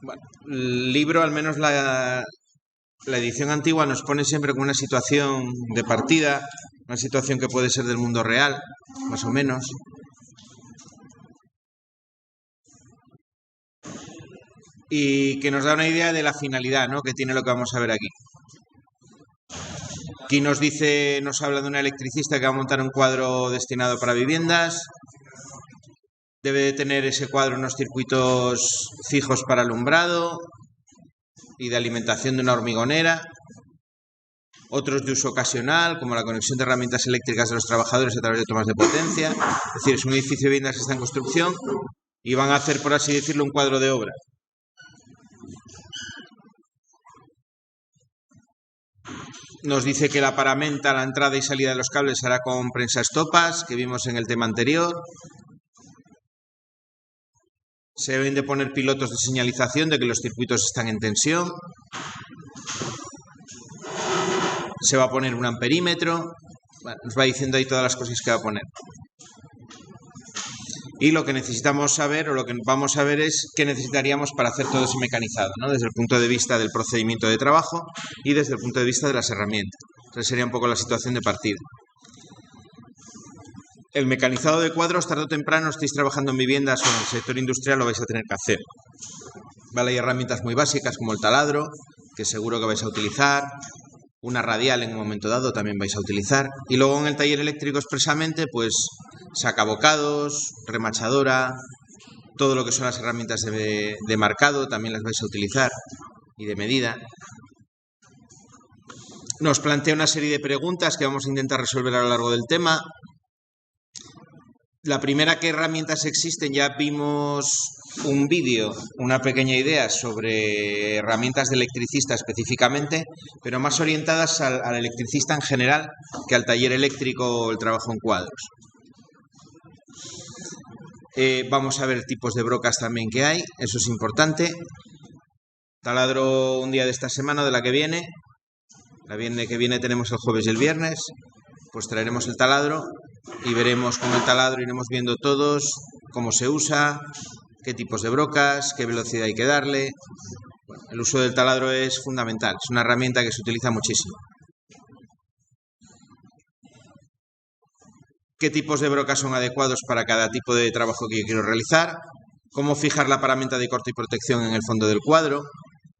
Bueno, el libro, al menos la edición antigua, nos pone siempre como una situación de partida, una situación que puede ser del mundo real, más o menos. Y que nos da una idea de la finalidad, ¿no?, que tiene lo que vamos a ver aquí. Aquí nos habla de una electricista que va a montar un cuadro destinado para viviendas. Debe de tener ese cuadro unos circuitos fijos para alumbrado y de alimentación de una hormigonera. Otros de uso ocasional, como la conexión de herramientas eléctricas de los trabajadores a través de tomas de potencia. Es decir, es un edificio de viviendas que está en construcción y van a hacer, por así decirlo, un cuadro de obra. Nos dice que la paramenta, la entrada y salida de los cables se hará con prensa estopas, que vimos en el tema anterior. Se deben de poner pilotos de señalización de que los circuitos están en tensión. Se va a poner un amperímetro. Bueno, nos va diciendo ahí todas las cosas que va a poner. Y lo que necesitamos saber, o lo que vamos a ver, es qué necesitaríamos para hacer todo ese mecanizado, ¿no?, desde el punto de vista del procedimiento de trabajo y desde el punto de vista de las herramientas. Entonces sería un poco la situación de partida. El mecanizado de cuadros, tarde o temprano, estéis trabajando en viviendas o en el sector industrial, lo vais a tener que hacer. Vale, hay herramientas muy básicas como el taladro, que seguro que vais a utilizar. Una radial en un momento dado también vais a utilizar. Y luego en el taller eléctrico expresamente, pues sacabocados, remachadora, todo lo que son las herramientas de marcado también las vais a utilizar, y de medida. Nos plantea una serie de preguntas que vamos a intentar resolver a lo largo del tema. La primera, ¿qué herramientas existen? Ya vimos un vídeo, una pequeña idea sobre herramientas de electricista específicamente, pero más orientadas al electricista en general que al taller eléctrico o el trabajo en cuadros. Vamos a ver tipos de brocas también que hay, eso es importante. Taladro un día de esta semana, de la que viene. La que viene tenemos el jueves y el viernes. Pues traeremos el taladro y veremos con el taladro, iremos viendo todos cómo se usa, qué tipos de brocas, qué velocidad hay que darle. Bueno, el uso del taladro es fundamental, es una herramienta que se utiliza muchísimo. ¿Qué tipos de brocas son adecuados para cada tipo de trabajo que yo quiero realizar? ¿Cómo fijar la paramenta de corte y protección en el fondo del cuadro?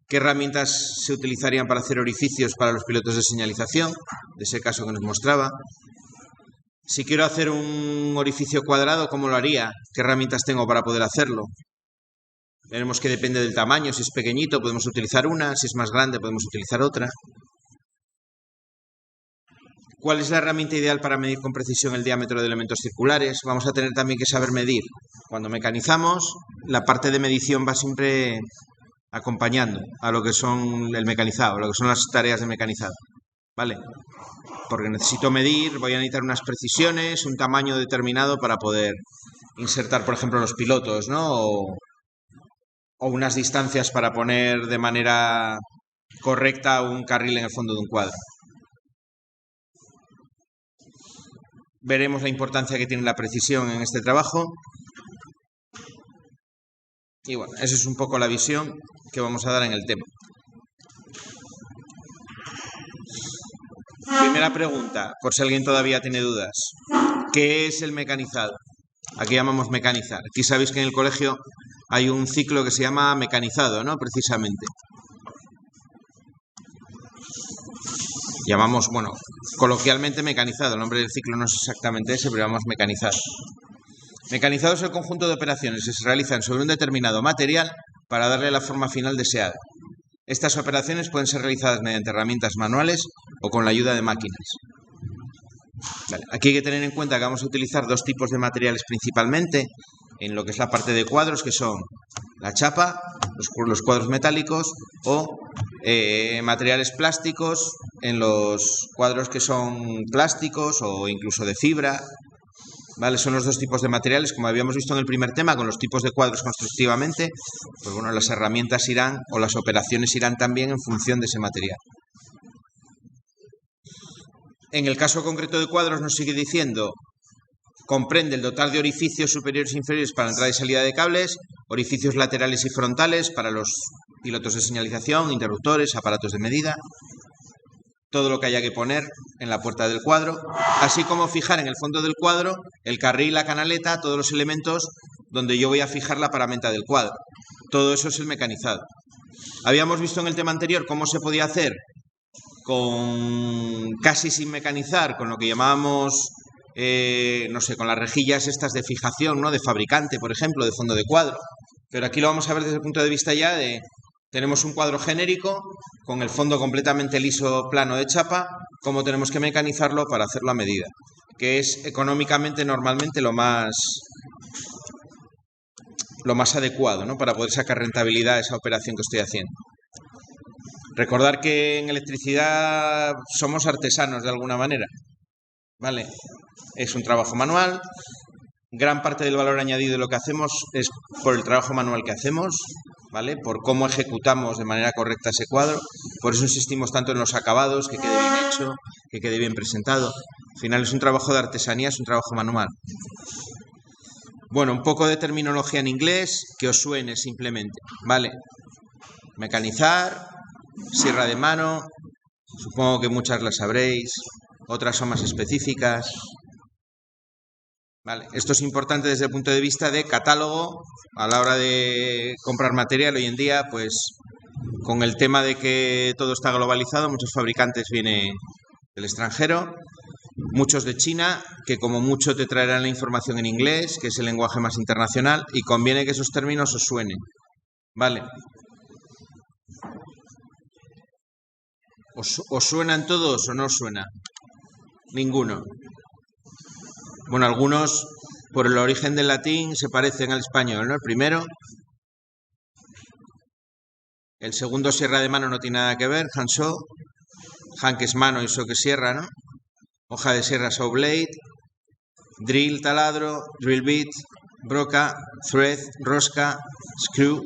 ¿Qué herramientas se utilizarían para hacer orificios para los pilotos de señalización? De ese caso que nos mostraba. Si quiero hacer un orificio cuadrado, ¿cómo lo haría? ¿Qué herramientas tengo para poder hacerlo? Veremos que depende del tamaño. Si es pequeñito podemos utilizar una, si es más grande podemos utilizar otra. ¿Cuál es la herramienta ideal para medir con precisión el diámetro de elementos circulares? Vamos a tener también que saber medir. Cuando mecanizamos, la parte de medición va siempre acompañando a lo que son el mecanizado, lo que son las tareas de mecanizado, ¿vale? Porque necesito medir, voy a necesitar unas precisiones, un tamaño determinado para poder insertar, por ejemplo, los pilotos, ¿no? O unas distancias para poner de manera correcta un carril en el fondo de un cuadro. Veremos la importancia que tiene la precisión en este trabajo. Y bueno, esa es un poco la visión que vamos a dar en el tema. Primera pregunta, por si alguien todavía tiene dudas. ¿Qué es el mecanizado? Aquí llamamos mecanizar. Aquí sabéis que en el colegio hay un ciclo que se llama mecanizado, ¿no? Precisamente. Llamamos, bueno, coloquialmente mecanizado. El nombre del ciclo no es exactamente ese, pero llamamos mecanizado. Mecanizado es el conjunto de operaciones que se realizan sobre un determinado material para darle la forma final deseada. Estas operaciones pueden ser realizadas mediante herramientas manuales o con la ayuda de máquinas. Vale. Aquí hay que tener en cuenta que vamos a utilizar dos tipos de materiales principalmente en lo que es la parte de cuadros, que son la chapa, los cuadros metálicos, o materiales plásticos en los cuadros que son plásticos o incluso de fibra. ¿Vale? Son los dos tipos de materiales, como habíamos visto en el primer tema, con los tipos de cuadros constructivamente. Pues bueno, las herramientas irán, o las operaciones irán también en función de ese material. En el caso concreto de cuadros nos sigue diciendo, comprende el dotar de orificios superiores e inferiores para entrada y salida de cables, orificios laterales y frontales para los pilotos de señalización, interruptores, aparatos de medida, todo lo que haya que poner en la puerta del cuadro, así como fijar en el fondo del cuadro el carril, la canaleta, todos los elementos donde yo voy a fijar la paramenta del cuadro. Todo eso es el mecanizado. Habíamos visto en el tema anterior cómo se podía hacer casi sin mecanizar, con lo que llamábamos, no sé, con las rejillas estas de fijación, ¿no? De fabricante, por ejemplo, de fondo de cuadro. Pero aquí lo vamos a ver desde el punto de vista ya de... Tenemos un cuadro genérico con el fondo completamente liso, plano de chapa, cómo tenemos que mecanizarlo para hacerlo a medida, que es económicamente normalmente lo más adecuado, ¿no? Para poder sacar rentabilidad a esa operación que estoy haciendo. Recordar que en electricidad somos artesanos de alguna manera, ¿vale? Es un trabajo manual, gran parte del valor añadido de lo que hacemos es por el trabajo manual que hacemos, ¿vale? Por cómo ejecutamos de manera correcta ese cuadro. Por eso insistimos tanto en los acabados, que quede bien hecho, que quede bien presentado. Al final es un trabajo de artesanía, es un trabajo manual. Bueno, un poco de terminología en inglés que os suene simplemente, ¿vale? Mecanizar, sierra de mano, supongo que muchas las sabréis, otras son más específicas. Vale, esto es importante desde el punto de vista de catálogo a la hora de comprar material. Hoy en día, pues con el tema de que todo está globalizado, muchos fabricantes vienen del extranjero, muchos de China, que como mucho te traerán la información en inglés, que es el lenguaje más internacional, y conviene que esos términos os suenen. Vale. ¿Os suenan todos o no os suena? Ninguno. Bueno, algunos por el origen del latín se parecen al español, ¿no? El primero. El segundo, sierra de mano, no tiene nada que ver. Handsaw. Hand, que es mano, y saw, que es sierra, ¿no? Hoja de sierra, saw blade. Drill, taladro. Drill bit. Broca. Thread, rosca. Screw,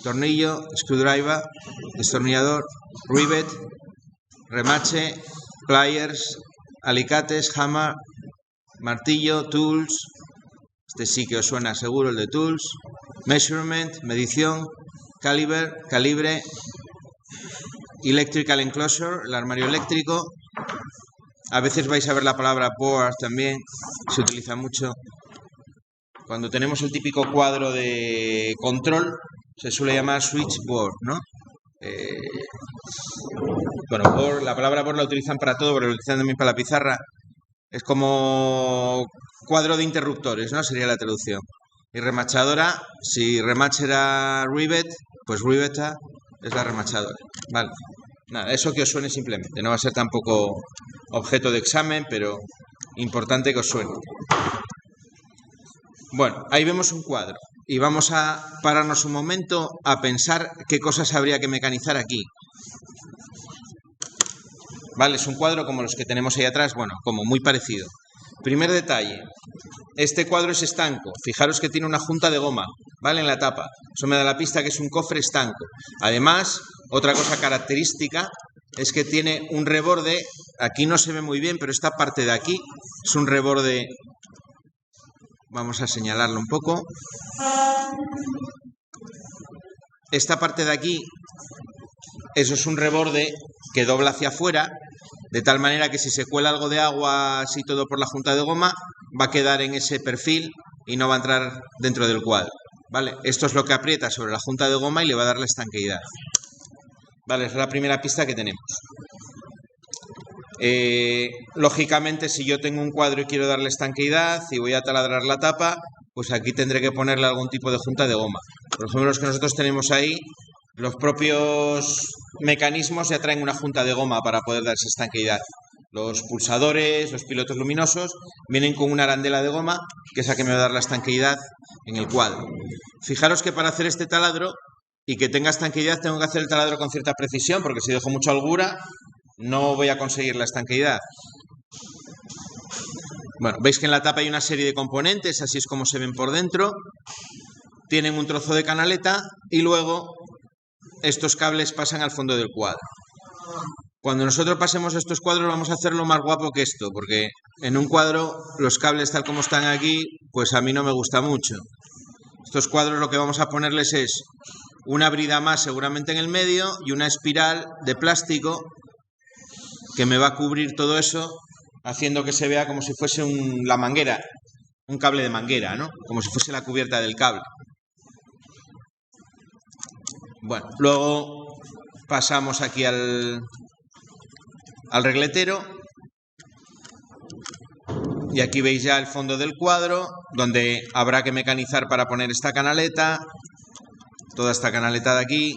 tornillo. Screwdriver, destornillador. Rivet, remache. Pliers, alicates. Hammer, martillo. Tools, este sí que os suena seguro, el de tools. Measurement, medición. Calibre. Electrical enclosure, el armario eléctrico. A veces vais a ver la palabra board también, se utiliza mucho. Cuando tenemos el típico cuadro de control, se suele llamar switchboard, ¿no? Bueno, board, la palabra board la utilizan para todo, pero la utilizan también para la pizarra. Es como cuadro de interruptores, ¿no? Sería la traducción. Y remachadora, si remach era rivet, pues riveta es la remachadora. Vale. Nada, eso que os suene simplemente. No va a ser tampoco objeto de examen, pero importante que os suene. Bueno, ahí vemos un cuadro. Y vamos a pararnos un momento a pensar qué cosas habría que mecanizar aquí. Vale, es un cuadro como los que tenemos ahí atrás, bueno, como muy parecido. Primer detalle, este cuadro es estanco. Fijaros que tiene una junta de goma, ¿vale? En la tapa. Eso me da la pista que es un cofre estanco. Además, otra cosa característica es que tiene un reborde, aquí no se ve muy bien, pero esta parte de aquí es un reborde, vamos a señalarlo un poco. Esta parte de aquí, eso es un reborde que dobla hacia afuera, de tal manera que si se cuela algo de agua así todo por la junta de goma, va a quedar en ese perfil y no va a entrar dentro del cuadro, ¿vale? Esto es lo que aprieta sobre la junta de goma y le va a dar la estanqueidad. Vale, es la primera pista que tenemos. Lógicamente, si yo tengo un cuadro y quiero darle estanqueidad y voy a taladrar la tapa, pues aquí tendré que ponerle algún tipo de junta de goma. Por ejemplo, los que nosotros tenemos ahí, los propios mecanismos ya traen una junta de goma para poder dar esa estanqueidad. Los pulsadores, los pilotos luminosos, vienen con una arandela de goma, que es la que me va a dar la estanqueidad en el cuadro. Fijaros que para hacer este taladro y que tenga estanqueidad tengo que hacer el taladro con cierta precisión, porque si dejo mucha holgura no voy a conseguir la estanqueidad. Bueno, veis que en la tapa hay una serie de componentes, así es como se ven por dentro. Tienen un trozo de canaleta y luego estos cables pasan al fondo del cuadro. Cuando nosotros pasemos estos cuadros vamos a hacerlo más guapo que esto, porque en un cuadro los cables tal como están aquí, pues a mí no me gusta mucho. Esto Estos cuadros lo que vamos a ponerles es una brida más seguramente en el medio y una espiral de plástico que me va a cubrir todo eso, haciendo que se vea como si fuese la manguera, un cable de manguera, ¿no? Como si fuese la cubierta del cable. Bueno, luego pasamos aquí al regletero y aquí veis ya el fondo del cuadro, donde habrá que mecanizar para poner esta canaleta, toda esta canaleta de aquí.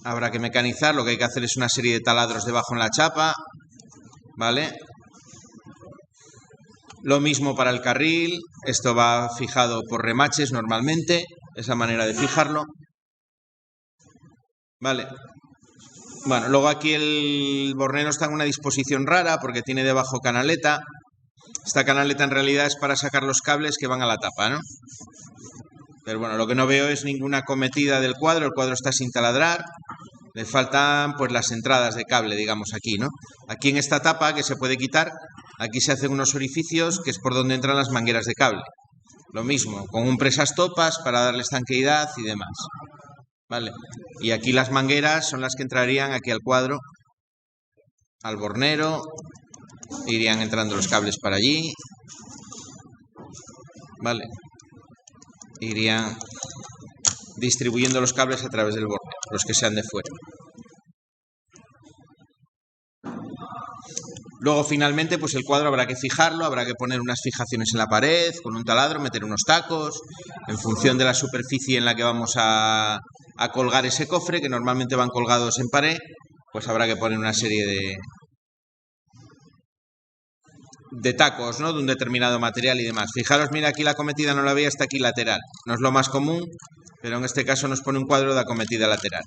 Habrá que mecanizar, lo que hay que hacer es una serie de taladros debajo en la chapa, ¿vale? Lo mismo para el carril, esto va fijado por remaches normalmente, esa manera de fijarlo, ¿vale? Bueno, luego aquí el bornero está en una disposición rara porque tiene debajo canaleta. Esta canaleta en realidad es para sacar los cables que van a la tapa, ¿no? Pero bueno, lo que no veo es ninguna cometida del cuadro, el cuadro está sin taladrar. Le faltan pues las entradas de cable, digamos, aquí, ¿no? Aquí en esta tapa que se puede quitar, aquí se hacen unos orificios que es por donde entran las mangueras de cable. Lo mismo, con un presastopas para darle estanqueidad y demás. ¿Vale? Y aquí las mangueras son las que entrarían aquí al cuadro, al bornero, irían entrando los cables para allí. ¿Vale? Irían distribuyendo los cables a través del bornero, los que sean de fuera. Luego finalmente pues el cuadro habrá que fijarlo, habrá que poner unas fijaciones en la pared, con un taladro, meter unos tacos, en función de la superficie en la que vamos a colgar ese cofre, que normalmente van colgados en pared, pues habrá que poner una serie de tacos, ¿no? De un determinado material y demás. Fijaros, mira, aquí la acometida no la veía hasta aquí lateral. No es lo más común, pero en este caso nos pone un cuadro de acometida lateral.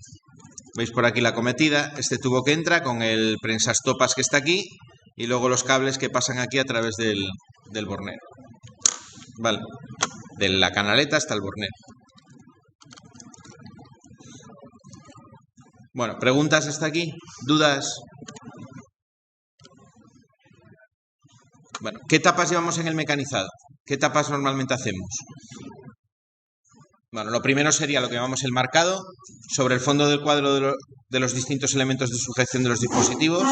Veis por aquí la acometida, este tubo que entra con el prensastopas que está aquí y luego los cables que pasan aquí a través del bornero. Vale, de la canaleta hasta el bornero. Bueno, ¿preguntas hasta aquí? ¿Dudas? Bueno, ¿qué etapas llevamos en el mecanizado? ¿Qué etapas normalmente hacemos? Bueno, lo primero sería lo que llamamos el marcado sobre el fondo del cuadro de los distintos elementos de sujeción de los dispositivos.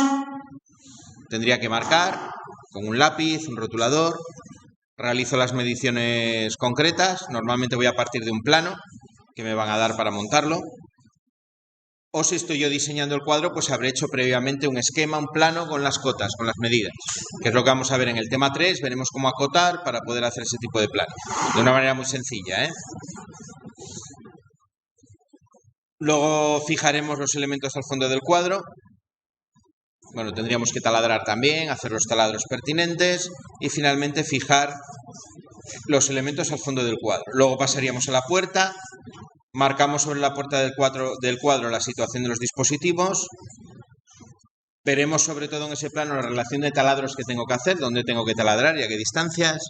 Tendría que marcar con un lápiz, un rotulador. Realizo las mediciones concretas. Normalmente voy a partir de un plano que me van a dar para montarlo. O si estoy yo diseñando el cuadro, pues habré hecho previamente un esquema, un plano con las cotas, con las medidas, que es lo que vamos a ver en el tema 3. Veremos cómo acotar para poder hacer ese tipo de plano. De una manera muy sencilla, ¿eh? Luego fijaremos los elementos al fondo del cuadro. Bueno, tendríamos que taladrar también, hacer los taladros pertinentes y finalmente fijar los elementos al fondo del cuadro. Luego pasaríamos a la puerta, marcamos sobre la puerta del cuadro la situación de los dispositivos. Veremos sobre todo en ese plano la relación de taladros que tengo que hacer, dónde tengo que taladrar y a qué distancias.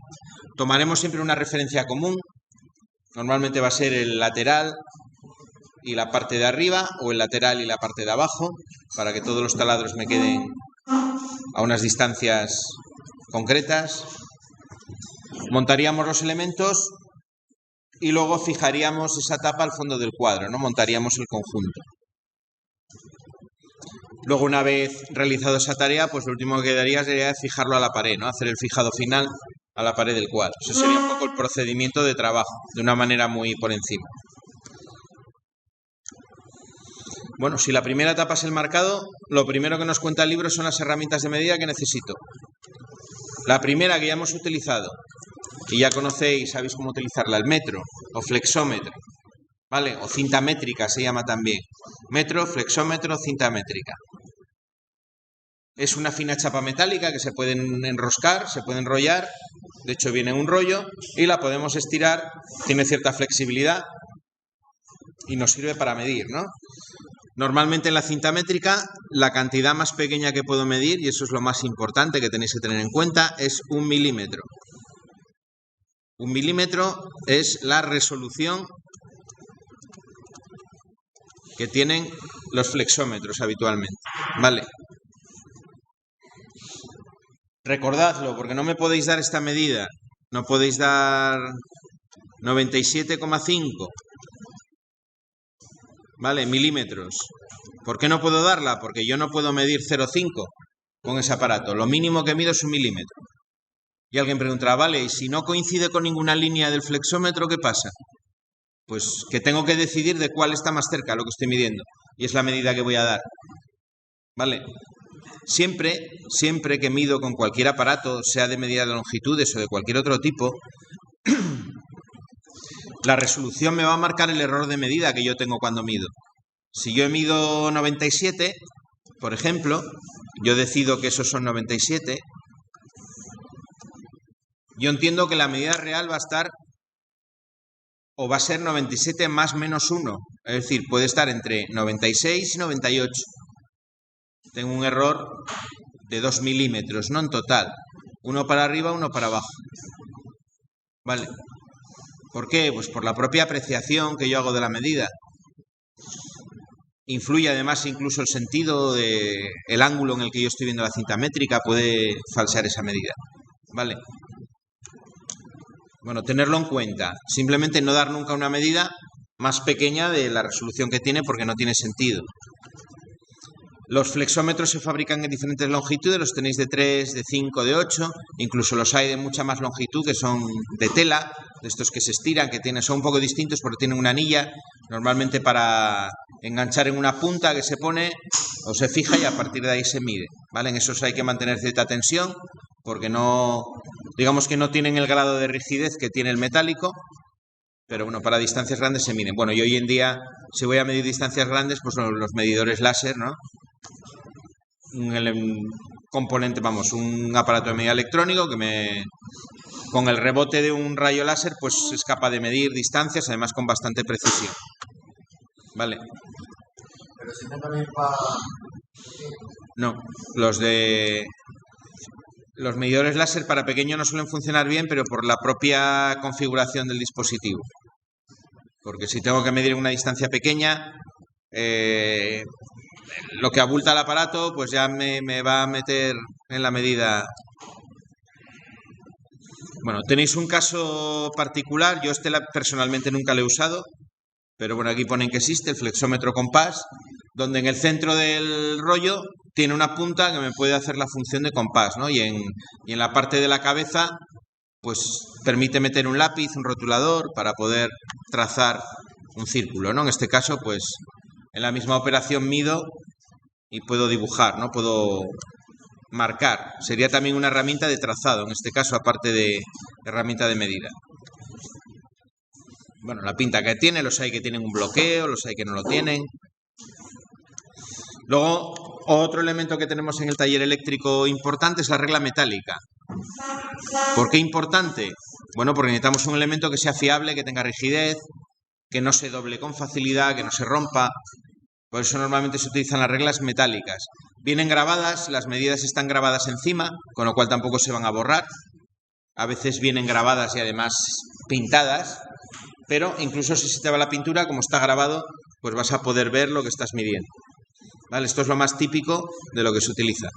Tomaremos siempre una referencia común. Normalmente va a ser el lateral y la parte de arriba o el lateral y la parte de abajo para que todos los taladros me queden a unas distancias concretas. Montaríamos los elementos y luego fijaríamos esa tapa al fondo del cuadro, ¿no? Montaríamos el conjunto. Luego, una vez realizado esa tarea, pues lo último que quedaría sería fijarlo a la pared, ¿no? Hacer el fijado final a la pared del cuadro. Eso sería un poco el procedimiento de trabajo, de una manera muy por encima. Bueno, si la primera etapa es el marcado, lo primero que nos cuenta el libro son las herramientas de medida que necesito. La primera que ya hemos utilizado, y ya conocéis, sabéis cómo utilizarla, el metro o flexómetro, ¿vale? O cinta métrica se llama también. Metro, flexómetro, cinta métrica. Es una fina chapa metálica que se puede enroscar, se puede enrollar, de hecho viene en un rollo, y la podemos estirar, tiene cierta flexibilidad y nos sirve para medir, ¿no? Normalmente en la cinta métrica la cantidad más pequeña que puedo medir, y eso es lo más importante que tenéis que tener en cuenta, es 1 milímetro. 1 milímetro es la resolución que tienen los flexómetros habitualmente, ¿vale? Recordadlo, porque no me podéis dar esta medida, no podéis dar 97,5, ¿vale? Milímetros. ¿Por qué no puedo darla? Porque yo no puedo medir 0,5 con ese aparato. Lo mínimo que mido es 1 milímetro. Y alguien preguntará, vale, ¿y si no coincide con ninguna línea del flexómetro, qué pasa? Pues que tengo que decidir de cuál está más cerca lo que estoy midiendo. Y es la medida que voy a dar. ¿Vale? Siempre que mido con cualquier aparato, sea de medida de longitudes o de cualquier otro tipo, la resolución me va a marcar el error de medida que yo tengo cuando mido. Si yo mido 97, por ejemplo, yo decido que esos son 97, yo entiendo que la medida real va a estar, o va a ser 97 más menos 1. Es decir, puede estar entre 96 y 98. Tengo un error de 2 milímetros, ¿no? En total. Uno para arriba, uno para abajo. ¿Vale? ¿Por qué? Pues por la propia apreciación que yo hago de la medida. Influye además incluso el sentido del ángulo en el que yo estoy viendo la cinta métrica, puede falsear esa medida. ¿Vale? Bueno, tenerlo en cuenta. Simplemente no dar nunca una medida más pequeña de la resolución que tiene porque no tiene sentido. Los flexómetros se fabrican en diferentes longitudes, los tenéis de 3, de 5, de 8, incluso los hay de mucha más longitud que son de tela, de estos que se estiran, que son un poco distintos porque tienen una anilla, normalmente para enganchar en una punta que se pone o se fija y a partir de ahí se mide, ¿vale? En esos hay que mantener cierta tensión porque no, digamos que no tienen el grado de rigidez que tiene el metálico, pero bueno, para distancias grandes se miden. Bueno, y hoy en día, si voy a medir distancias grandes, pues los medidores láser, ¿no? Un componente, vamos, un aparato de medida electrónico que con el rebote de un rayo láser, pues es capaz de medir distancias, además con bastante precisión. ¿Vale? Pero si no también para... No, los medidores láser para pequeño no suelen funcionar bien, pero por la propia configuración del dispositivo. Porque si tengo que medir una distancia pequeña, lo que abulta el aparato, pues ya me va a meter en la medida. Bueno, tenéis un caso particular, yo personalmente nunca lo he usado, pero bueno, aquí ponen que existe el flexómetro compás, donde en el centro del rollo tiene una punta que me puede hacer la función de compás, ¿no? Y en la parte de la cabeza, pues permite meter un lápiz, un rotulador, para poder trazar un círculo, ¿no? En este caso, pues en la misma operación mido y puedo dibujar, ¿no? Puedo marcar. Sería también una herramienta de trazado, en este caso, aparte de herramienta de medida. Bueno, la pinta que tiene, los hay que tienen un bloqueo, los hay que no lo tienen. Luego, otro elemento que tenemos en el taller eléctrico importante es la regla metálica. ¿Por qué importante? Bueno, porque necesitamos un elemento que sea fiable, que tenga rigidez, que no se doble con facilidad, que no se rompa. Por eso normalmente se utilizan las reglas metálicas. Vienen grabadas, las medidas están grabadas encima, con lo cual tampoco se van a borrar. A veces vienen grabadas y además pintadas, pero incluso si se te va la pintura, como está grabado, pues vas a poder ver lo que estás midiendo. ¿Vale? Esto es lo más típico de lo que se utiliza.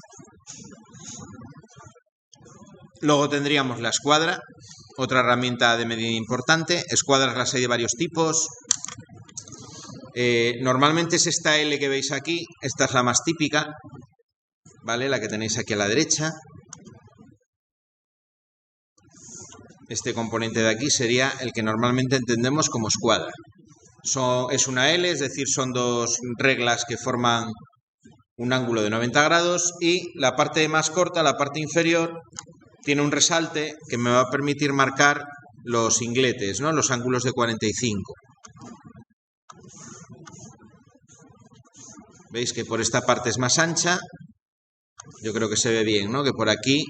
Luego tendríamos la escuadra, otra herramienta de medida importante. Escuadras las hay de varios tipos. Normalmente es esta L que veis aquí, esta es la más típica, ¿vale? La que tenéis aquí a la derecha. Este componente de aquí sería el que normalmente entendemos como escuadra. Es una L, es decir, son dos reglas que forman un ángulo de 90 grados y la parte más corta, la parte inferior, tiene un resalte que me va a permitir marcar los ingletes, ¿no? Los ángulos de 45. Veis que por esta parte es más ancha, yo creo que se ve bien, ¿no? Que por aquí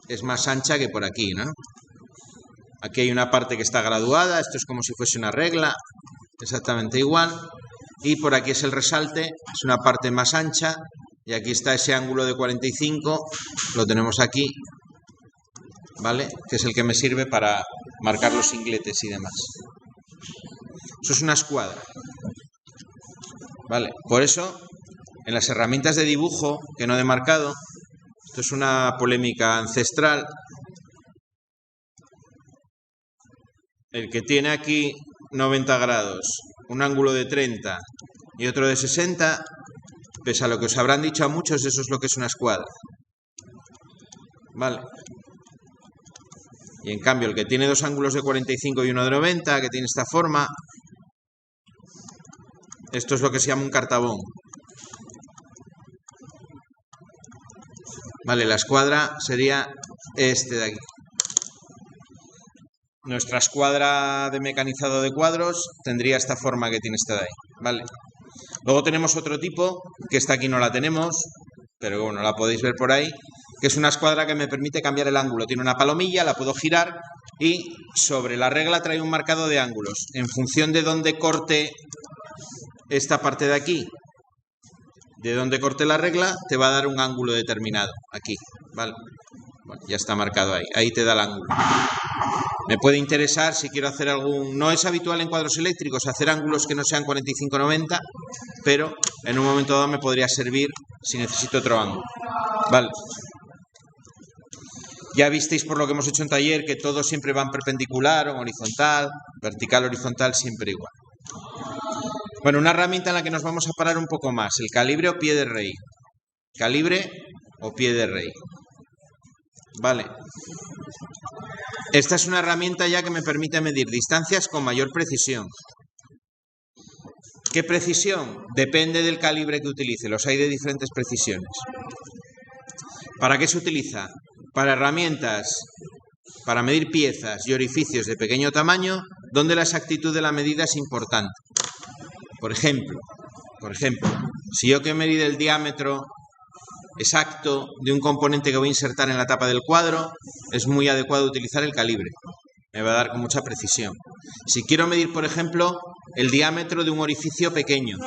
es más ancha que por aquí, ¿no? Aquí hay una parte que está graduada, esto es como si fuese una regla, exactamente igual. Y por aquí es el resalte, es una parte más ancha, y aquí está ese ángulo de 45, lo tenemos aquí, ¿vale? Que es el que me sirve para marcar los ingletes y demás. Eso es una escuadra, ¿vale? Por eso, en las herramientas de dibujo, que no he marcado, esto es una polémica ancestral. el que tiene aquí 90 grados, un ángulo de 30 y otro de 60, pese a lo que os habrán dicho a muchos, eso es lo que es una escuadra. Vale. Y en cambio, el que tiene dos ángulos de 45 y uno de 90, que tiene esta forma, esto es lo que se llama un cartabón. Vale, la escuadra sería este de aquí. Nuestra escuadra de mecanizado de cuadros tendría esta forma que tiene esta de ahí, ¿vale? Luego tenemos otro tipo, que esta aquí no la tenemos, pero bueno, la podéis ver por ahí, que es una escuadra que me permite cambiar el ángulo. Tiene una palomilla, la puedo girar y sobre la regla trae un marcado de ángulos. En función de dónde corte esta parte de aquí, de donde corte la regla, te va a dar un ángulo determinado, aquí, ¿vale? Bueno, ya está marcado ahí, ahí te da el ángulo. Me puede interesar si quiero hacer algún... No es habitual en cuadros eléctricos hacer ángulos que no sean 45-90, pero en un momento dado me podría servir si necesito otro ángulo, ¿vale? Ya visteis por lo que hemos hecho en taller que todos siempre van perpendicular o horizontal, vertical, horizontal, siempre igual. Bueno, una herramienta en la que nos vamos a parar un poco más, el calibre o pie de rey. Calibre o pie de rey. Vale. Esta es una herramienta ya que me permite medir distancias con mayor precisión. ¿Qué precisión? Depende del calibre que utilice, los hay de diferentes precisiones. ¿Para qué se utiliza? Para herramientas, para medir piezas y orificios de pequeño tamaño, donde la exactitud de la medida es importante. Por ejemplo, si yo quiero medir el diámetro exacto de un componente que voy a insertar en la tapa del cuadro, es muy adecuado utilizar el calibre. Me va a dar con mucha precisión. Si quiero medir, por ejemplo, el diámetro de un orificio pequeño,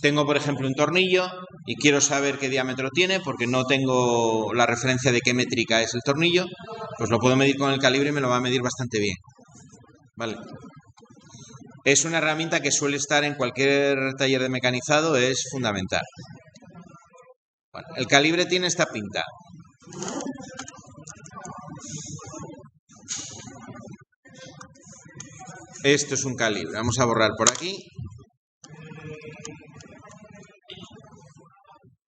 tengo, por ejemplo, un tornillo y quiero saber qué diámetro tiene porque no tengo la referencia de qué métrica es el tornillo, pues lo puedo medir con el calibre y me lo va a medir bastante bien. ¿Vale? Es una herramienta que suele estar en cualquier taller de mecanizado, es fundamental. Bueno, el calibre tiene esta pinta. Esto es un calibre. Vamos a borrar por aquí.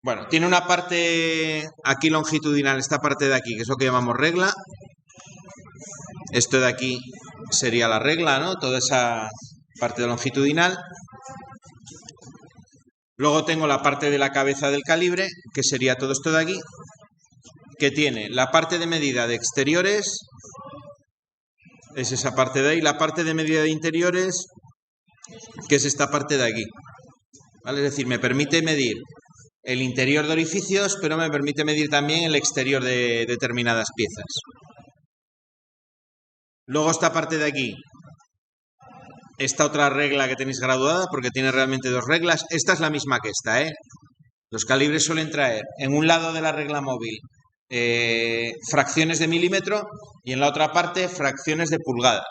Bueno, tiene una parte aquí longitudinal, esta parte de aquí, que es lo que llamamos regla. Esto de aquí sería la regla, ¿no? Toda esa parte longitudinal. Luego tengo la parte de la cabeza del calibre, que sería todo esto de aquí, que tiene la parte de medida de exteriores, es esa parte de ahí, la parte de medida de interiores, que es esta parte de aquí. ¿Vale? Es decir, me permite medir el interior de orificios, pero me permite medir también el exterior de determinadas piezas. Luego esta parte de aquí, esta otra regla que tenéis graduada, porque tiene realmente dos reglas. Esta es la misma que esta, ¿eh? Los calibres suelen traer en un lado de la regla móvil fracciones de milímetro y en la otra parte fracciones de pulgada.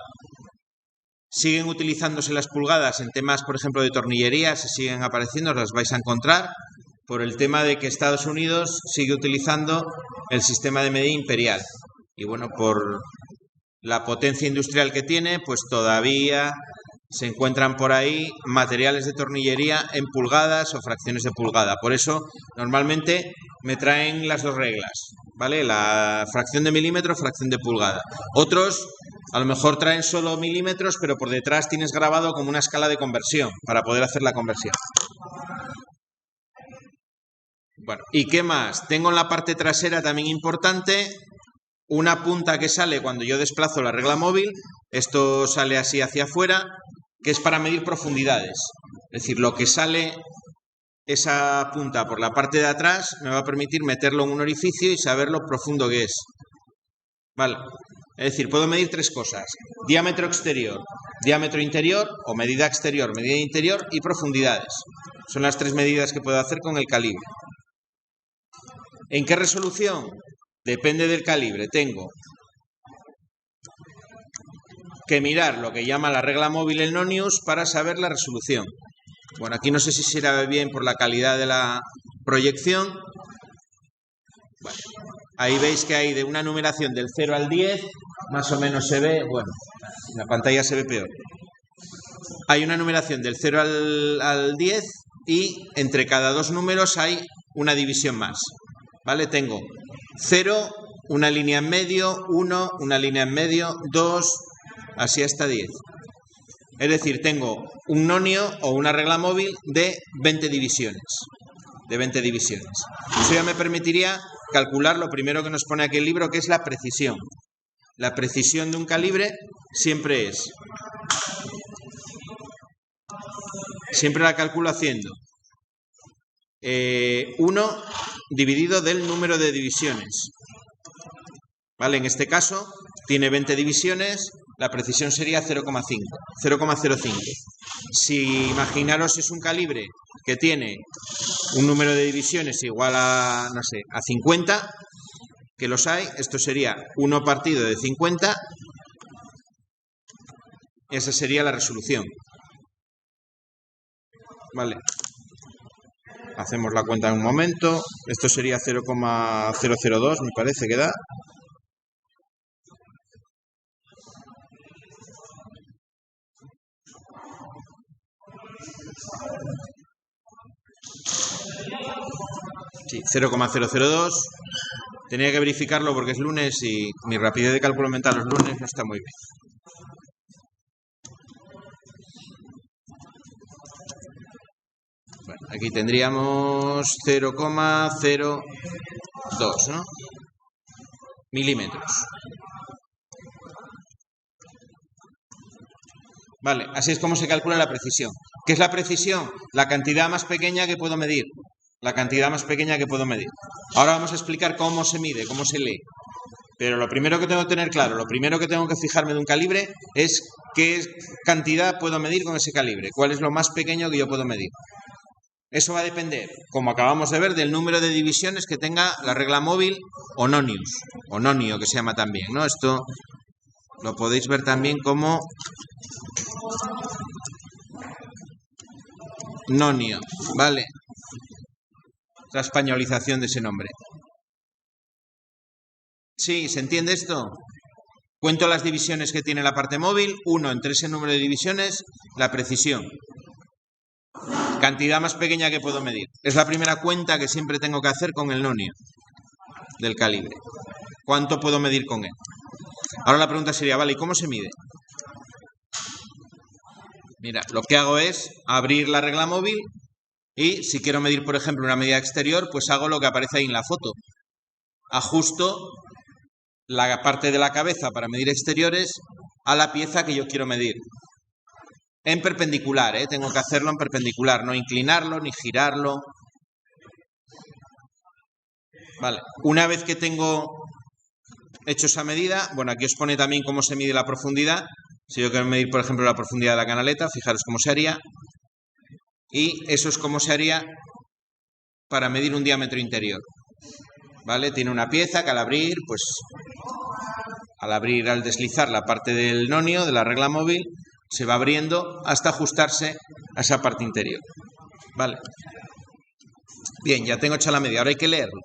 Siguen utilizándose las pulgadas en temas, por ejemplo, de tornillería, se siguen apareciendo, las vais a encontrar, por el tema de que Estados Unidos sigue utilizando el sistema de medida imperial. Y bueno, por la potencia industrial que tiene, pues todavía se encuentran por ahí materiales de tornillería en pulgadas o fracciones de pulgada. Por eso, normalmente me traen las dos reglas, ¿vale? La fracción de milímetro, fracción de pulgada. Otros, a lo mejor traen solo milímetros, pero por detrás tienes grabado como una escala de conversión para poder hacer la conversión. Bueno, ¿y qué más? Tengo en la parte trasera también importante una punta que sale cuando yo desplazo la regla móvil. Esto sale así hacia afuera, que es para medir profundidades. Es decir, lo que sale esa punta por la parte de atrás me va a permitir meterlo en un orificio y saber lo profundo que es. Vale. Es decir, puedo medir tres cosas: diámetro exterior, diámetro interior o medida exterior, medida interior y profundidades. Son las tres medidas que puedo hacer con el calibre. ¿En qué resolución? Depende del calibre. Tengo que mirar lo que llama la regla móvil en Nonius para saber la resolución. Bueno, aquí no sé si será bien por la calidad de la proyección. Bueno, ahí veis que hay de una numeración del 0 al 10 más o menos se ve, bueno, en la pantalla se ve peor. Hay una numeración del 0 al 10 y entre cada dos números hay una división más, ¿vale? Tengo 0, una línea en medio, 1, una línea en medio, 2, así hasta 10. Es decir, tengo un nonio o una regla móvil de 20 divisiones. Eso ya me permitiría calcular lo primero que nos pone aquí el libro, que es la precisión. La precisión de un calibre siempre la calculo haciendo 1 dividido del número de divisiones. ¿Vale? En este caso tiene 20 divisiones, la precisión sería 0,05. Si imaginaros es un calibre que tiene un número de divisiones igual a, no sé, a 50, que los hay, esto sería 1 partido de 50, esa sería la resolución. Vale. Hacemos la cuenta en un momento. Esto sería 0,002, me parece que da. Sí, 0,002. Tenía que verificarlo porque es lunes y mi rapidez de cálculo mental los lunes no está muy bien. Bueno, aquí tendríamos 0,02, ¿no? Milímetros. Vale, así es como se calcula la precisión. ¿Qué es la precisión? La cantidad más pequeña que puedo medir. Ahora vamos a explicar cómo se mide, cómo se lee. Pero lo primero que tengo que tener claro, lo primero que tengo que fijarme de un calibre es qué cantidad puedo medir con ese calibre. ¿Cuál es lo más pequeño que yo puedo medir? Eso va a depender, como acabamos de ver, del número de divisiones que tenga la regla móvil o nonius, o nonio que se llama también, ¿no? Esto lo podéis ver también como nonio, ¿vale? La españolización de ese nombre. ¿Sí? ¿Se entiende esto? Cuento las divisiones que tiene la parte móvil, 1 entre ese número de divisiones, la precisión. Cantidad más pequeña que puedo medir. Es la primera cuenta que siempre tengo que hacer con el nonio del calibre. ¿Cuánto puedo medir con él? Ahora la pregunta sería, vale, ¿y cómo se mide? Mira, lo que hago es abrir la regla móvil y si quiero medir, por ejemplo, una medida exterior, pues hago lo que aparece ahí en la foto. Ajusto la parte de la cabeza para medir exteriores a la pieza que yo quiero medir. En perpendicular, tengo que hacerlo en perpendicular, no inclinarlo ni girarlo. Vale, una vez que tengo hecho esa medida, bueno, aquí os pone también cómo se mide la profundidad. Si yo quiero medir, por ejemplo, la profundidad de la canaleta, fijaros cómo se haría. Y eso es cómo se haría para medir un diámetro interior. ¿Vale? Tiene una pieza que al abrir, al deslizar la parte del nonio, de la regla móvil, se va abriendo hasta ajustarse a esa parte interior. ¿Vale? Bien, ya tengo hecha la medida, ahora hay que leerlo.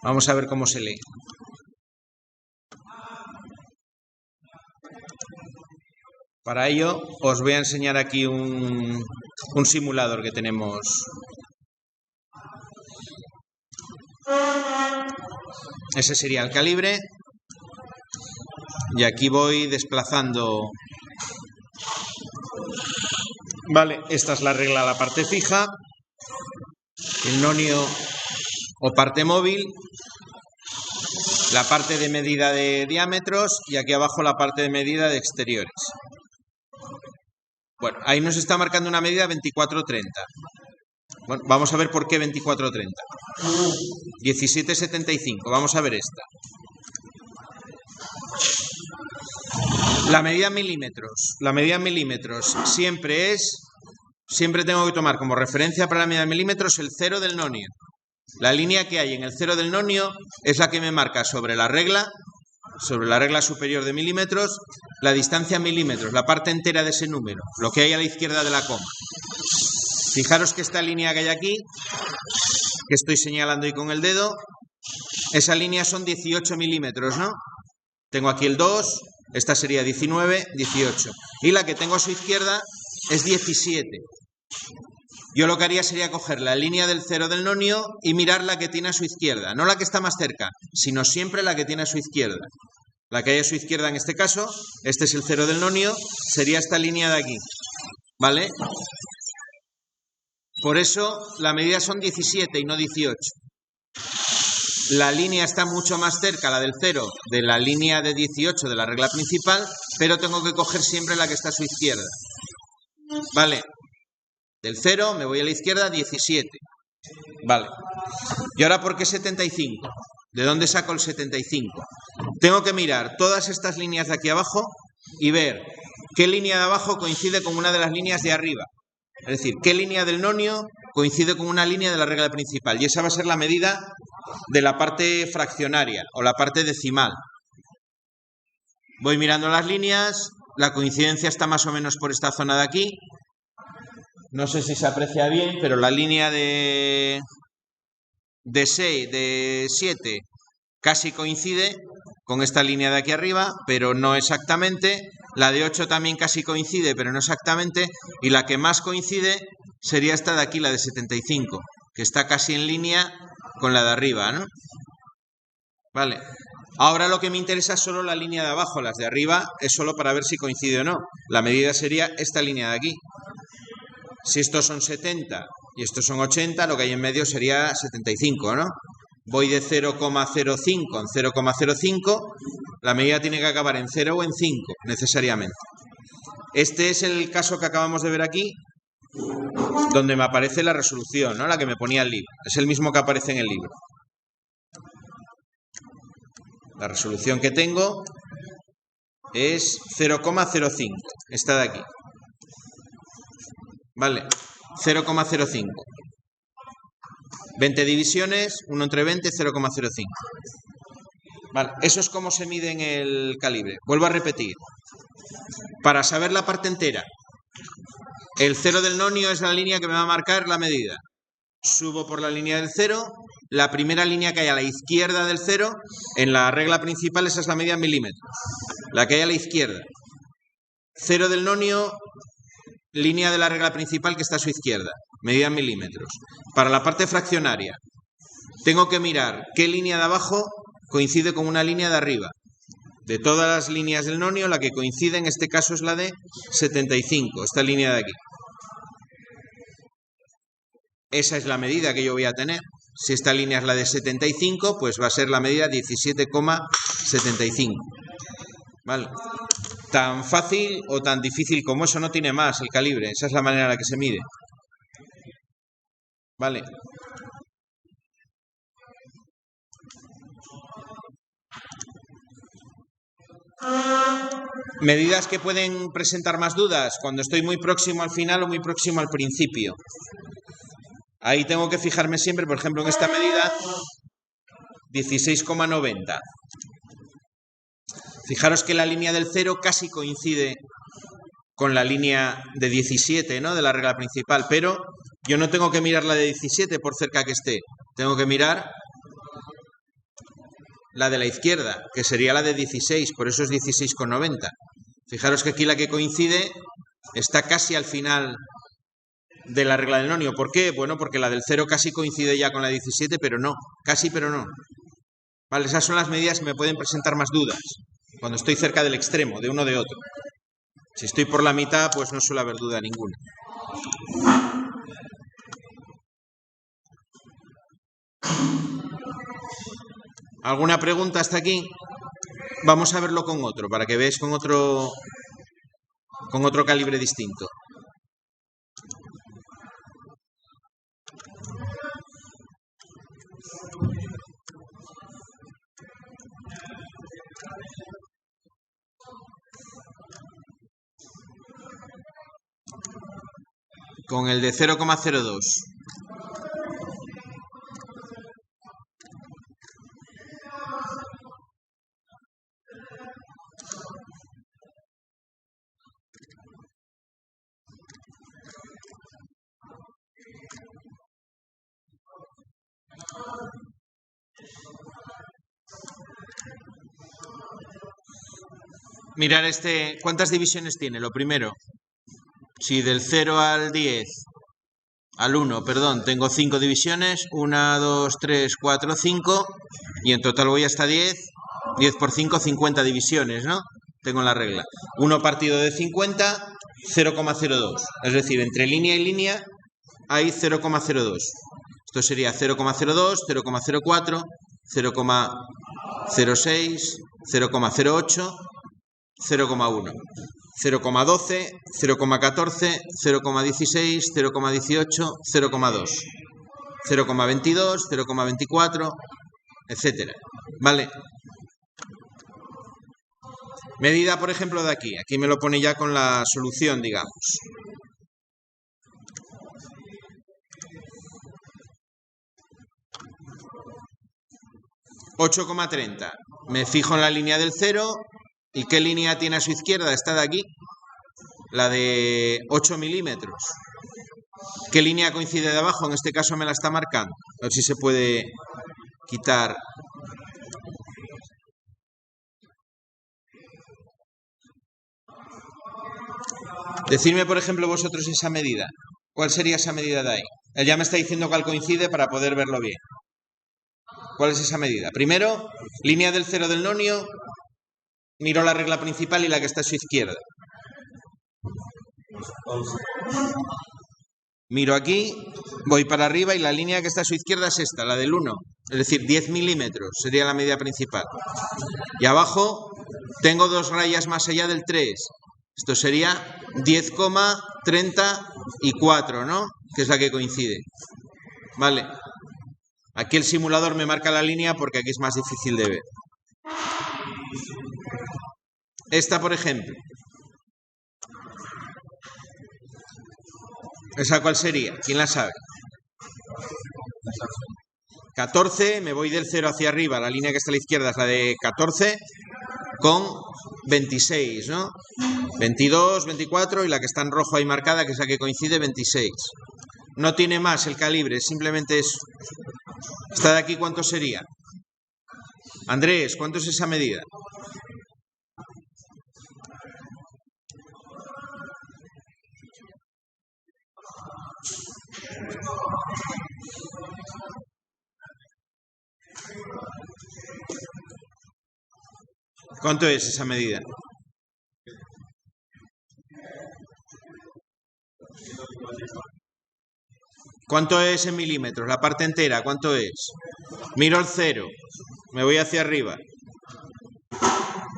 Vamos a ver cómo se lee. Para ello os voy a enseñar aquí un simulador que tenemos. Ese sería el calibre. Y aquí voy desplazando. Vale, esta es la regla de la parte fija. El nonio o parte móvil. La parte de medida de diámetros y aquí abajo la parte de medida de exteriores. Bueno, ahí nos está marcando una medida 24-30. Bueno, vamos a ver por qué 24-30. 17-75. Vamos a ver esta. La medida en milímetros. La medida en milímetros siempre tengo que tomar como referencia para la medida en milímetros el 0 del nonio. La línea que hay en el 0 del nonio es la que me marca sobre la regla superior de milímetros, la distancia en milímetros, la parte entera de ese número, lo que hay a la izquierda de la coma. Fijaros que esta línea que hay aquí, que estoy señalando ahí con el dedo, esa línea son 18 milímetros, ¿no? Tengo aquí el 2, esta sería 19, 18. Y la que tengo a su izquierda es 17. Yo lo que haría sería coger la línea del 0 del nonio y mirar la que tiene a su izquierda. No la que está más cerca, sino siempre la que tiene a su izquierda. La que hay a su izquierda en este caso, este es el 0 del nonio, sería esta línea de aquí. ¿Vale? Por eso la medida son 17 y no 18. La línea está mucho más cerca, la del 0, de la línea de 18 de la regla principal, pero tengo que coger siempre la que está a su izquierda. ¿Vale? Del 0 me voy a la izquierda, 17. Vale. ¿Y ahora por qué 75? ¿De dónde saco el 75? Tengo que mirar todas estas líneas de aquí abajo y ver qué línea de abajo coincide con una de las líneas de arriba. Es decir, qué línea del nonio coincide con una línea de la regla principal. Y esa va a ser la medida de la parte fraccionaria o la parte decimal. Voy mirando las líneas, la coincidencia está más o menos por esta zona de aquí. No sé si se aprecia bien, pero la línea de 6, de 7, casi coincide con esta línea de aquí arriba, pero no exactamente. La de 8 también casi coincide, pero no exactamente. Y la que más coincide sería esta de aquí, la de 75, que está casi en línea con la de arriba, ¿no? Vale. Ahora lo que me interesa es solo la línea de abajo. Las de arriba es solo para ver si coincide o no. La medida sería esta línea de aquí. Si estos son 70 y estos son 80, lo que hay en medio sería 75, ¿no? Voy de 0,05 en 0,05. La medida tiene que acabar en 0 o en 5, necesariamente. Este es el caso que acabamos de ver aquí, donde me aparece la resolución, ¿no? La que me ponía el libro. Es el mismo que aparece en el libro. La resolución que tengo es 0,05, esta de aquí. Vale, 0,05. 20 divisiones, 1 entre 20, 0,05. Vale, eso es como se mide en el calibre. Vuelvo a repetir. Para saber la parte entera, el 0 del nonio es la línea que me va a marcar la medida. Subo por la línea del 0, la primera línea que hay a la izquierda del 0, en la regla principal esa es la medida en milímetros. La que hay a la izquierda. 0 del nonio, línea de la regla principal que está a su izquierda, medida en milímetros. Para la parte fraccionaria, tengo que mirar qué línea de abajo coincide con una línea de arriba. De todas las líneas del nonio, la que coincide en este caso es la de 75, esta línea de aquí. Esa es la medida que yo voy a tener. Si esta línea es la de 75, pues va a ser la medida 17,75. ¿Vale? Tan fácil o tan difícil como eso no tiene más el calibre. Esa es la manera en la que se mide. ¿Vale? Medidas que pueden presentar más dudas cuando estoy muy próximo al final o muy próximo al principio. Ahí tengo que fijarme siempre, por ejemplo, en esta medida, 16,90. Fijaros que la línea del 0 casi coincide con la línea de 17, ¿no? De la regla principal, pero yo no tengo que mirar la de 17 por cerca que esté. Tengo que mirar la de la izquierda, que sería la de 16, por eso es 16,90. Fijaros que aquí la que coincide está casi al final de la regla del nonio. ¿Por qué? Bueno, porque la del 0 casi coincide ya con la 17, pero no. Casi, pero no. Vale, esas son las medidas que me pueden presentar más dudas cuando estoy cerca del extremo, de uno de otro. Si estoy por la mitad, pues no suele haber duda ninguna. ¿Alguna pregunta hasta aquí? Vamos a verlo con otro, para que veáis con otro calibre distinto. Con el de 0,02. Mirar ¿cuántas divisiones tiene? Lo primero, si del 0 al 10, al 1, perdón, tengo 5 divisiones, 1, 2, 3, 4, 5, y en total voy hasta 10, 10 por 5, 50 divisiones, ¿no? Tengo la regla. 1 partido de 50, 0,02. Es decir, entre línea y línea hay 0,02. Esto sería 0,02, 0,04, 0,06, 0,08, 0,1, 0,12, 0,14, 0,16, 0,18, 0,2, 0,22, 0,24, etcétera. ¿Vale? Medida, por ejemplo, de aquí. Aquí me lo pone ya con la solución, digamos. $8,30. Me fijo en la línea del 0. ¿Y qué línea tiene a su izquierda? Esta de aquí. La de 8 milímetros. ¿Qué línea coincide de abajo? En este caso me la está marcando. A ver si se puede quitar. Decidme, por ejemplo, vosotros esa medida. ¿Cuál sería esa medida de ahí? Él ya me está diciendo cuál coincide para poder verlo bien. ¿Cuál es esa medida? Primero, línea del 0 del nonio. Miro la regla principal y la que está a su izquierda. Miro aquí, voy para arriba y la línea que está a su izquierda es esta, la del 1. Es decir, 10 milímetros sería la medida principal. Y abajo tengo 2 rayas más allá del 3. Esto sería 10,34, ¿no? Que es la que coincide. Vale. Aquí el simulador me marca la línea porque aquí es más difícil de ver. Esta, por ejemplo. ¿Esa cuál sería? ¿Quién la sabe? 14, me voy del 0 hacia arriba. La línea que está a la izquierda es la de 14 con 26, ¿no? 22, 24 y la que está en rojo ahí marcada, que es la que coincide, 26. No tiene más el calibre, simplemente es... ¿Esta de aquí cuánto sería? Andrés, ¿cuánto es esa medida? ¿Cuánto es esa medida? ¿Cuánto es en milímetros? La parte entera, ¿cuánto es? Miro el 0, me voy hacia arriba.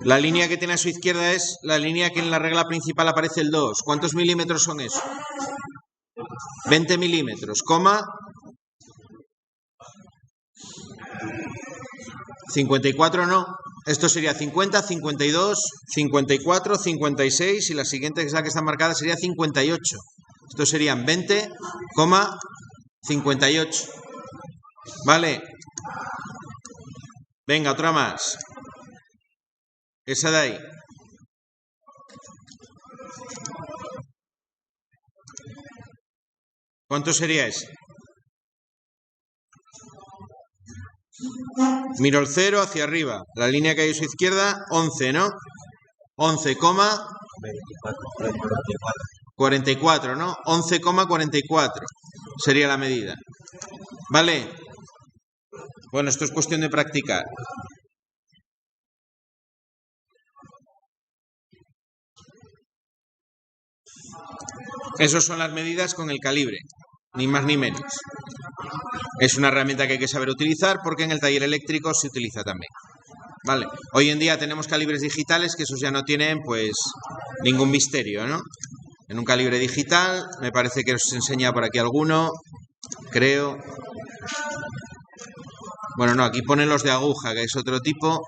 La línea que tiene a su izquierda es la línea que en la regla principal aparece el 2. ¿Cuántos milímetros son eso? 20 milímetros, coma 54 no. Esto sería 50, 52, 54, 56 y la siguiente, que es la que está marcada, sería 58. Esto serían 20,58. ¿Vale? Venga, otra más. Esa de ahí. ¿Cuánto sería ese? Miro el 0 hacia arriba. La línea que hay a su izquierda, 11, ¿no? 11,44, ¿no? 11,44 sería la medida. ¿Vale? Bueno, esto es cuestión de practicar. Esas son las medidas con el calibre, ni más ni menos. Es una herramienta que hay que saber utilizar porque en el taller eléctrico se utiliza también. Vale. Hoy en día tenemos calibres digitales que esos ya no tienen pues ningún misterio, ¿no? En un calibre digital, me parece que os enseña por aquí alguno, creo. Bueno, no, aquí ponen los de aguja, que es otro tipo.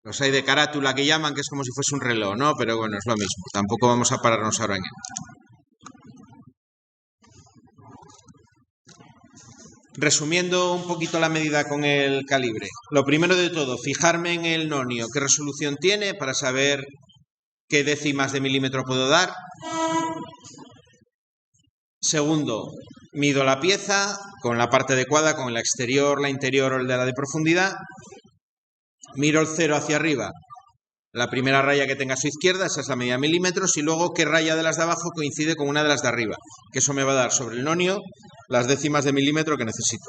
Los hay de carátula que llaman, que es como si fuese un reloj, ¿no? Pero bueno, es lo mismo. Tampoco vamos a pararnos ahora en él. Resumiendo un poquito la medida con el calibre. Lo primero de todo, fijarme en el nonio, qué resolución tiene para saber qué décimas de milímetro puedo dar. Segundo, Mido la pieza con la parte adecuada, con la exterior, la interior o el de la de profundidad. Miro el cero hacia arriba. La primera raya que tenga a su izquierda, esa es la medida de milímetros, y luego qué raya de las de abajo coincide con una de las de arriba, que eso me va a dar sobre el nonio las décimas de milímetro que necesito.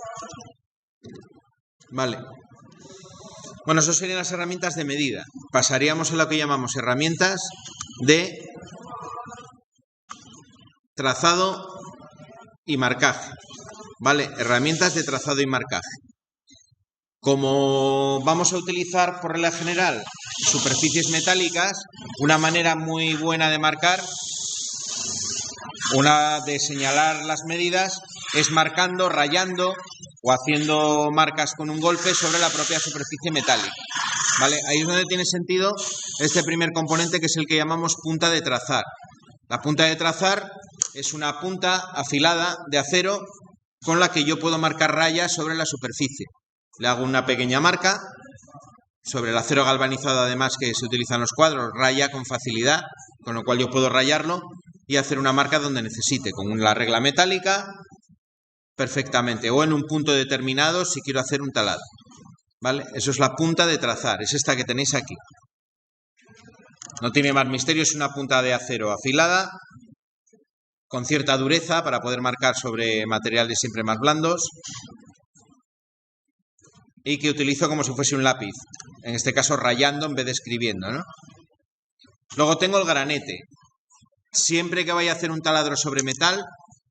Vale. Bueno, eso serían las herramientas de medida. Pasaríamos a lo que llamamos herramientas de trazado y marcaje. Vale, herramientas de trazado y marcaje. Como vamos a utilizar por regla general superficies metálicas, una manera muy buena de marcar, de señalar las medidas, es marcando, rayando o haciendo marcas con un golpe sobre la propia superficie metálica. ¿Vale? Ahí es donde tiene sentido este primer componente, que es el que llamamos punta de trazar. La punta de trazar es una punta afilada de acero con la que yo puedo marcar rayas sobre la superficie. Le hago una pequeña marca sobre el acero galvanizado, además, que se utiliza en los cuadros, raya con facilidad, con lo cual yo puedo rayarlo y hacer una marca donde necesite, con la regla metálica perfectamente, o en un punto determinado si quiero hacer un talado. ¿Vale? Eso es la punta de trazar, es esta que tenéis aquí. No tiene más misterio, es una punta de acero afilada, con cierta dureza para poder marcar sobre materiales siempre más blandos, y que utilizo como si fuese un lápiz, en este caso rayando en vez de escribiendo, ¿no? Luego tengo el granete. Siempre que vaya a hacer un taladro sobre metal,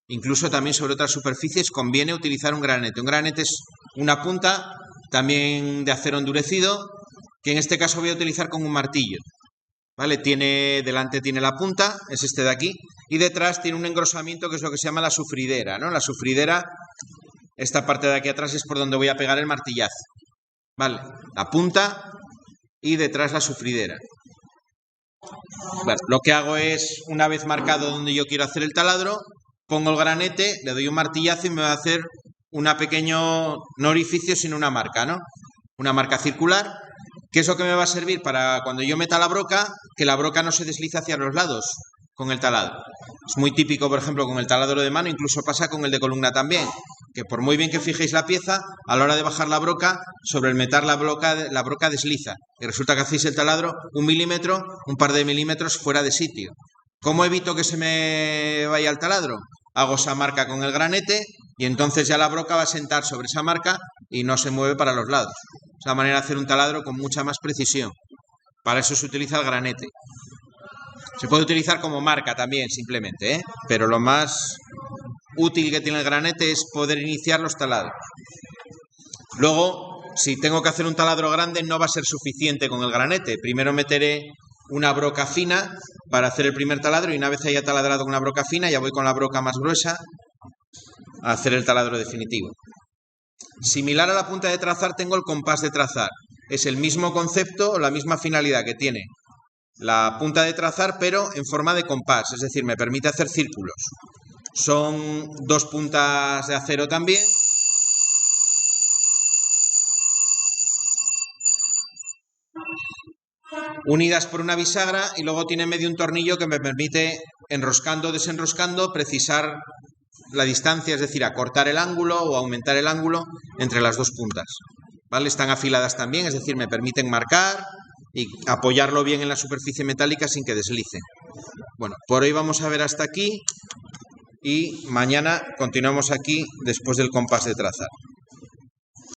incluso también sobre otras superficies, conviene utilizar un granete. Un granete es una punta también de acero endurecido, que en este caso voy a utilizar con un martillo. ¿Vale? Delante tiene la punta, es este de aquí, y detrás tiene un engrosamiento que es lo que se llama la sufridera, ¿no? La sufridera, esta parte de aquí atrás, es por donde voy a pegar el martillazo. ¿Vale? La punta y detrás la sufridera. Bueno, lo que hago es, una vez marcado donde yo quiero hacer el taladro, pongo el granete, le doy un martillazo y me va a hacer una pequeño, no orificio, sino una marca, ¿no? Una marca circular, que es lo que me va a servir para cuando yo meta la broca, que la broca no se deslice hacia los lados con el taladro. Es muy típico, por ejemplo, con el taladro de mano, incluso pasa con el de columna también, que por muy bien que fijéis la pieza, a la hora de bajar la broca, sobre el metal la broca desliza. Y resulta que hacéis el taladro un milímetro, un par de milímetros fuera de sitio. ¿Cómo evito que se me vaya el taladro? Hago esa marca con el granete y entonces ya la broca va a sentar sobre esa marca y no se mueve para los lados. Es la manera de hacer un taladro con mucha más precisión. Para eso se utiliza el granete. Se puede utilizar como marca también, simplemente, ¿eh? Pero lo más útil que tiene el granete es poder iniciar los taladros. Luego, si tengo que hacer un taladro grande, no va a ser suficiente con el granete. Primero meteré una broca fina para hacer el primer taladro, y una vez haya taladrado con una broca fina, ya voy con la broca más gruesa a hacer el taladro definitivo. Similar a la punta de trazar, tengo el compás de trazar. Es el mismo concepto, la misma finalidad que tiene la punta de trazar, pero en forma de compás, es decir, me permite hacer círculos. Son dos puntas de acero también, unidas por una bisagra, y luego tiene en medio un tornillo que me permite, enroscando o desenroscando, precisar la distancia, es decir, acortar el ángulo o aumentar el ángulo entre las dos puntas. ¿Vale? Están afiladas también, es decir, me permiten marcar y apoyarlo bien en la superficie metálica sin que deslice. Bueno, por hoy vamos a ver hasta aquí y mañana continuamos aquí después del compás de trazar.